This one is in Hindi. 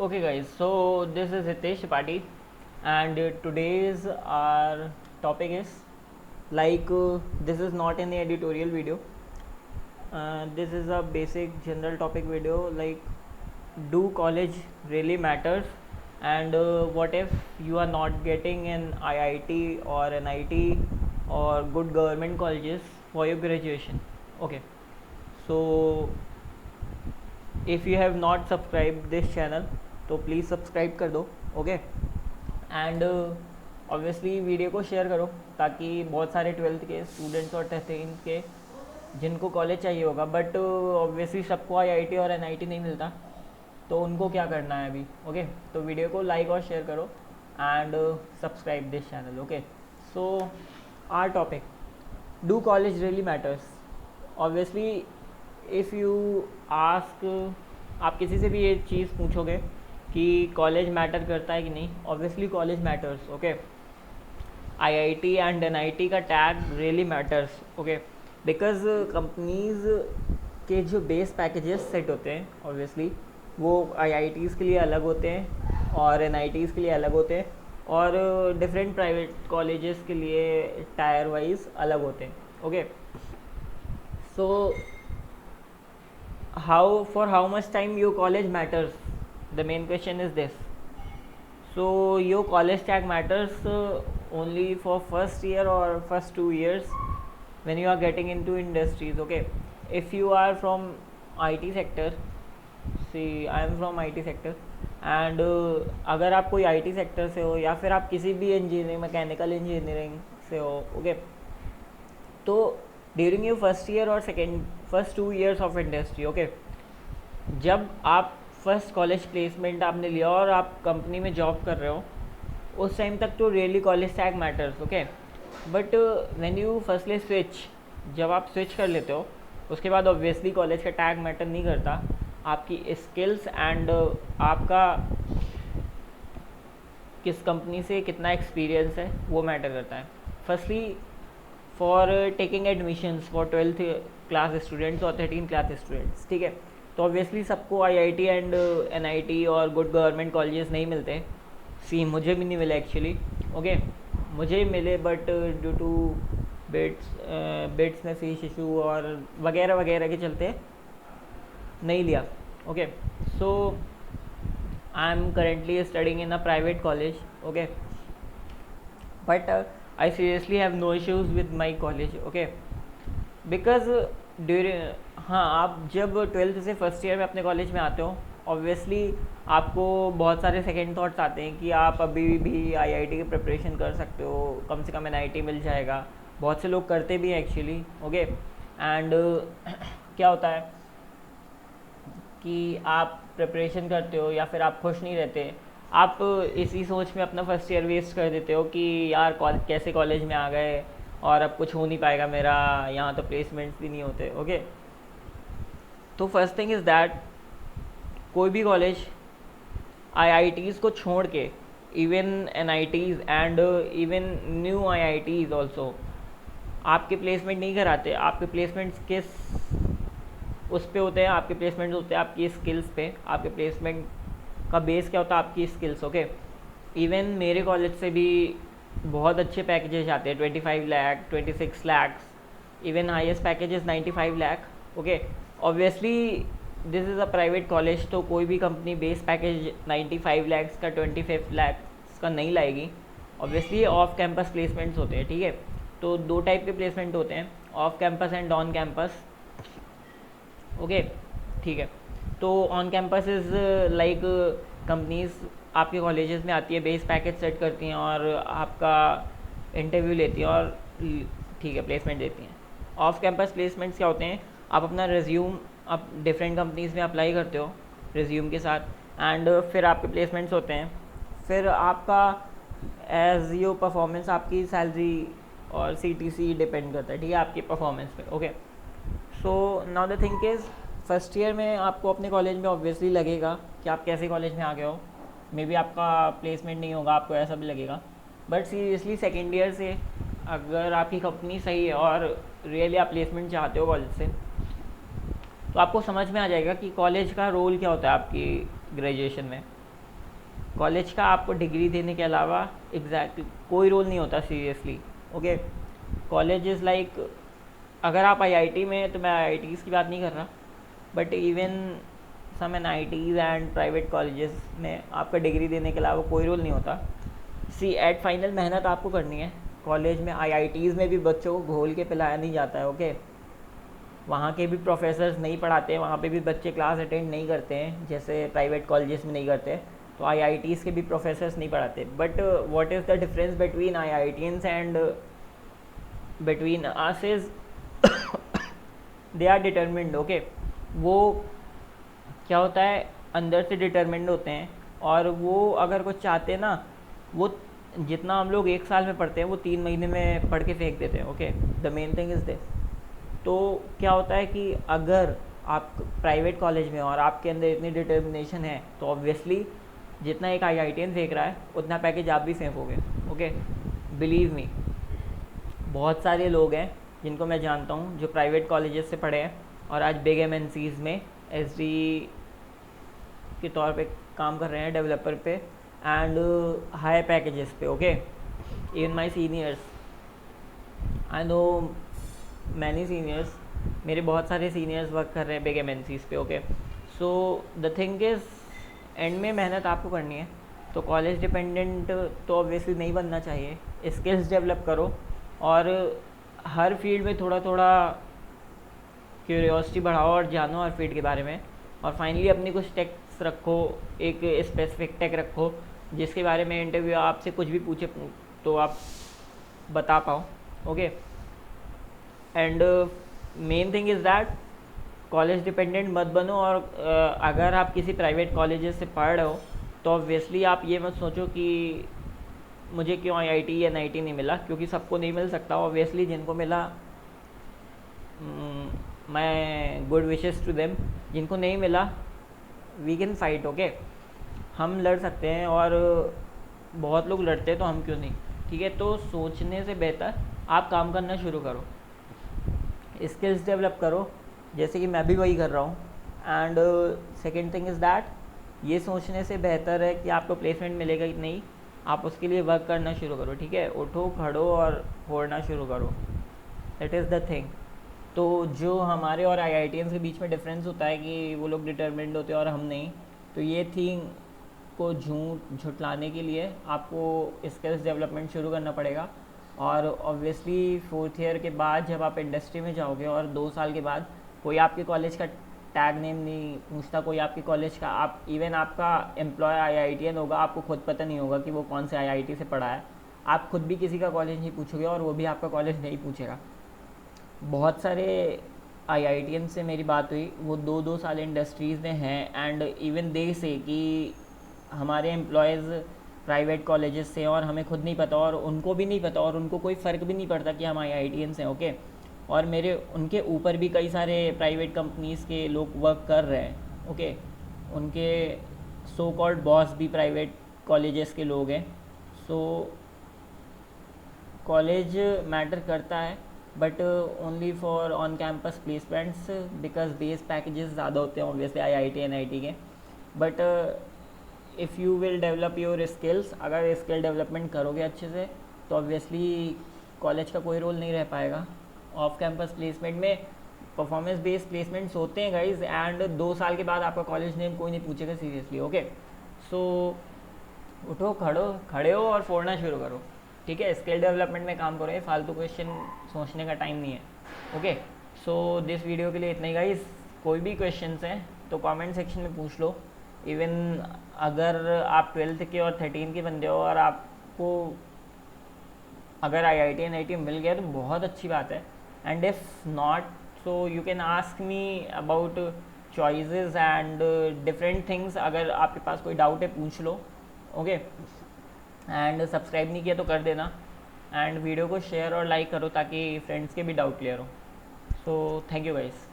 Okay, guys, so this is Hitesh Tripathi, and today's our topic is this is not any editorial video. This is a basic general topic video do college really matters, and what if you are not getting an IIT or an IT or good government colleges for your graduation. Okay, so if you have not subscribed this channel तो प्लीज़ सब्सक्राइब कर दो. ओके, एंड ऑब्वियसली वीडियो को शेयर करो ताकि बहुत सारे 12th के स्टूडेंट्स और 13th के जिनको कॉलेज चाहिए होगा बट ऑब्वियसली सबको आईआईटी और एनआईटी नहीं मिलता, तो उनको क्या करना है अभी. ओके, तो वीडियो को लाइक और शेयर करो and subscribe this channel. Okay, so our topic, do college really matters. Obviously if you ask, आप किसी से भी ये चीज़ पूछोगे कि कॉलेज मैटर करता है कि नहीं, obviously college matters. Okay, IIT and NIT का tag really matters. Okay, because companies के जो बेस पैकेजेस सेट होते हैं ऑब्वियसली वो आईआईटीज़ के लिए अलग होते हैं और एनआईटीज़ के लिए अलग होते हैं और डिफरेंट प्राइवेट कॉलेजेस के लिए टायर वाइज अलग होते हैं. Okay, so how much time your college matters, the main question is this. So your college tag matters only for first year or first 2 years when you are getting into industries. Okay, if you are from IT sector, see I am from IT sector, and अगर आप कोई IT sector से हो या फिर आप किसी भी इंजीनियरिंग मैकेनिकल इंजीनियरिंग से हो, ओके, तो ड्यूरिंग योर फर्स्ट ईयर और first 2 years of industry, okay, जब आप फर्स्ट कॉलेज प्लेसमेंट आपने लिया और आप कंपनी में जॉब कर रहे हो, उस टाइम तक तो really college tag matters. Okay, but when you firstly switch, जब आप स्विच कर लेते हो उसके बाद ऑब्वियसली कॉलेज का टैग मैटर नहीं करता. आपकी स्किल्स एंड आपका किस कंपनी से कितना एक्सपीरियंस है वो मैटर करता है. Firstly for taking admissions for 12th class students और 13th क्लास स्टूडेंट्स, ठीक है, तो ऑब्वियसली सबको आईआईटी एंड एनआईटी और गुड गवर्नमेंट कॉलेजेस नहीं मिलते. सी मुझे भी नहीं मिले एक्चुअली. ओके, मुझे मिले बट ड्यू टू बिट्स में फीस इशू और वगैरह वगैरह के चलते नहीं लिया. Okay, so I am currently studying in a private college. Okay, but I seriously have no issues with my college. Okay, because हाँ, आप जब 12th से फर्स्ट ईयर में अपने कॉलेज में आते हो ऑब्वियसली आपको बहुत सारे सेकेंड थॉट्स आते हैं कि आप अभी भी आईआईटी की प्रिपरेशन कर सकते हो, कम से कम एनआईटी मिल जाएगा. बहुत से लोग करते भी हैं एक्चुअली. ओके, एंड क्या होता है कि आप प्रिपरेशन करते हो या फिर आप खुश नहीं रहते, आप इसी सोच में अपना फर्स्ट ईयर वेस्ट कर देते हो कि यार कैसे कॉलेज में आ गए और अब कुछ हो नहीं पाएगा मेरा, यहाँ तो प्लेसमेंट्स भी नहीं होते. ओके, तो फर्स्ट थिंग इज़ दैट कोई भी कॉलेज आईआईटीज़ को छोड़ के, even NITs and even new IITs also आपके प्लेसमेंट नहीं कराते. आपके प्लेसमेंट्स किस उस पे होते हैं, आपके प्लेसमेंट्स होते हैं आपकी स्किल्स पे. आपके प्लेसमेंट का बेस क्या होता है, आपकी स्किल्स. ओके, इवन मेरे कॉलेज से भी बहुत अच्छे पैकेजेस आते हैं, 25 lakh, 26 lakh, even highest package is 95 lakh. Okay, obviously this is a private college, तो कोई भी कंपनी बेस पैकेज 95 लाख का 25 लाख का नहीं लाएगी. ऑब्वियसली ऑफ कैंपस प्लेसमेंट्स होते हैं, ठीक है, तो 2 टाइप के प्लेसमेंट होते हैं, off campus and on campus. Okay, ठीक है, तो on campus is like companies आपके कॉलेजेस में आती है, बेस पैकेज सेट करती हैं और आपका इंटरव्यू लेती हैं और ठीक है प्लेसमेंट देती हैं. ऑफ कैंपस प्लेसमेंट्स क्या होते हैं, आप अपना रिज्यूम आप डिफरेंट कंपनीज़ में अप्लाई करते हो रिज्यूम के साथ एंड फिर आपके प्लेसमेंट्स होते हैं. फिर आपका एज योर परफॉर्मेंस आपकी सैलरी और सीटीसी डिपेंड करता है, ठीक है, आपकी परफॉर्मेंस पे. Okay, so now the thing is first year में आपको अपने कॉलेज में ऑब्वियसली लगेगा कि आप कैसे कॉलेज में आ गए हो, मे बी आपका प्लेसमेंट नहीं होगा, आपको ऐसा भी लगेगा. बट सीरियसली सेकेंड ईयर से अगर आपकी कंपनी सही है और रियली आप प्लेसमेंट चाहते हो कॉलेज से, तो आपको समझ में आ जाएगा कि कॉलेज का रोल क्या होता है आपकी ग्रेजुएशन में. कॉलेज का आपको डिग्री देने के अलावा एग्जैक्टली कोई रोल नहीं होता seriously. Okay, college is like, अगर आप आईआईटी में हैं तो मैं आईआईटीज़ की बात नहीं कर रहा, but even some NITs and private colleges में आपका डिग्री देने के अलावा कोई रोल नहीं होता। सी एट फाइनल मेहनत आपको करनी है। कॉलेज में आईआईटीज़ में भी बच्चों को घोल के पिलाया नहीं जाता है। ओके, वहाँ के भी प्रोफेसर्स नहीं पढ़ाते हैं, वहाँ पे भी बच्चे क्लास अटेंड नहीं करते हैं जैसे प्राइवेट कॉलेजेस में नहीं करते। तो आईआईटीज़ के भी प्रोफेसर्स नहीं पढ़ाते। But what is the difference between IITians and between us is they are determined. Okay, वो क्या होता है, अंदर से डिटर्मिन्ड होते हैं, और वो अगर कुछ चाहते हैं ना, वो जितना हम लोग एक साल में पढ़ते हैं वो 3 महीने में पढ़ के फेंक देते हैं। Okay, the main thing is this. तो क्या होता है कि अगर आप प्राइवेट कॉलेज में और आपके अंदर इतनी डिटर्मिनेशन है तो ऑब्वियसली जितना एक आईआईटीएन फेंक रहा है उतना पैकेज आप भी फेंकोगे। ओके, बिलीव मी, बहुत सारे लोग हैं जिनको मैं जानता हूँ जो प्राइवेट कॉलेजेस से पढ़े हैं और आज बिग एमएनसीज़ में एसडी के तौर पे काम कर रहे हैं, डेवलपर पे एंड हाई पैकेजेस पे। Okay, even my seniors, I know many seniors, मेरे बहुत सारे सीनियर्स वर्क कर रहे हैं बिग एमएनसीज़ पे। Okay, so the thing is and में मेहनत आपको करनी है। तो कॉलेज डिपेंडेंट तो ऑब्वियसली नहीं बनना चाहिए, स्किल्स डेवलप करो और हर फील्ड में थोड़ा थोड़ा क्यूरियोसिटी बढ़ाओ और जानो हर फील्ड के बारे में। और फाइनली अपनी कुछ टेक्स रखो, एक स्पेसिफिक टेक रखो जिसके बारे में इंटरव्यू आपसे कुछ भी पूछे तो आप बता पाओ। Okay, and main thing is that college dependent मत बनो। और अगर आप किसी प्राइवेट कॉलेजेस से पढ़ रहे हो तो ऑब्वियसली आप ये मत सोचो कि मुझे क्यों आईआईटी या एनआईटी नहीं मिला, क्योंकि सबको नहीं मिल सकता। ऑब्वियसली जिनको मिला मैं गुड विशेस टू देम, जिनको नहीं मिला वी कैन फाइट। ओके, हम लड़ सकते हैं और बहुत लोग लड़ते हैं तो हम क्यों नहीं। ठीक है, तो सोचने से बेहतर आप काम करना शुरू करो, स्किल्स डेवलप करो, जैसे कि मैं भी वही कर रहा हूँ। And second thing is that ये सोचने से बेहतर है कि आपको प्लेसमेंट मिलेगा कि नहीं, आप उसके लिए वर्क करना शुरू करो। ठीक है, उठो खड़ो और फोड़ना शुरू करो, दैट इज़ द थिंग। तो जो हमारे और आईआईटीएंस के बीच में डिफरेंस होता है कि वो लोग डिटर्मिन्ड होते हैं और हम नहीं, तो ये थिंग को झुटलाने के लिए आपको स्किल्स डेवलपमेंट शुरू करना पड़ेगा। और ऑब्वियसली 4th ईयर के बाद जब आप इंडस्ट्री में जाओगे और 2 साल के बाद कोई आपके कॉलेज का टैग नेम नहीं पूछता, कोई आपके कॉलेज का, आप इवन आपका एम्प्लॉय आईआईटीएन होगा, आपको खुद पता नहीं होगा कि वो कौन से आईआईटी से पढ़ा है। आप खुद भी किसी का कॉलेज नहीं पूछोगे और वो भी आपका कॉलेज नहीं पूछेगा। बहुत सारे आईआईटीएन से मेरी बात हुई, वो 2-2 साल इंडस्ट्रीज़ में हैं एंड इवन दे से कि हमारे एम्प्लॉयज़ प्राइवेट कॉलेजेस से और हमें खुद नहीं पता और उनको भी नहीं पता और उनको कोई फ़र्क भी नहीं पड़ता कि हम आईआईटीएन से हैं। ओके, और मेरे उनके ऊपर भी कई सारे प्राइवेट कंपनीज़ के लोग वर्क कर रहे हैं। ओके, उनके सो कॉल्ड बॉस भी प्राइवेट कॉलेजेस के लोग हैं। सो कॉलेज मैटर करता है but only for on campus placements, because base packages ज़्यादा होते हैं ऑब्वियसली आईआईटी एनआईटी के। But if you will develop your skills, अगर स्किल डेवलपमेंट करोगे अच्छे से तो ऑब्वियसली कॉलेज का कोई रोल नहीं रह पाएगा। ऑफ कैंपस प्लेसमेंट में परफॉर्मेंस बेस्ड प्लेसमेंट्स होते हैं गाइज, एंड 2 साल के बाद आपका कॉलेज नेम कोई नहीं पूछेगा सीरियसली। ओके, सो उठो खड़े हो और फोड़ना शुरू करो। ठीक है, स्किल डेवलपमेंट में काम करो, फालतू क्वेश्चन सोचने का टाइम नहीं है। ओके, सो दिस वीडियो के लिए इतना ही गाइज। कोई भी क्वेश्चंस हैं तो कमेंट सेक्शन में पूछ लो। इवन अगर आप 12th के और 13 के बंदे हो और आपको अगर आईआईटी एनआईटी मिल गया तो बहुत अच्छी बात है, and if not so you can ask me about choices and different things. अगर आपके पास कोई डाउट है पूछ लो। ओके, एंड सब्सक्राइब नहीं किया तो कर देना, एंड वीडियो को शेयर और लाइक करो ताकि फ्रेंड्स के भी डाउट क्लियर हो। So thank you guys.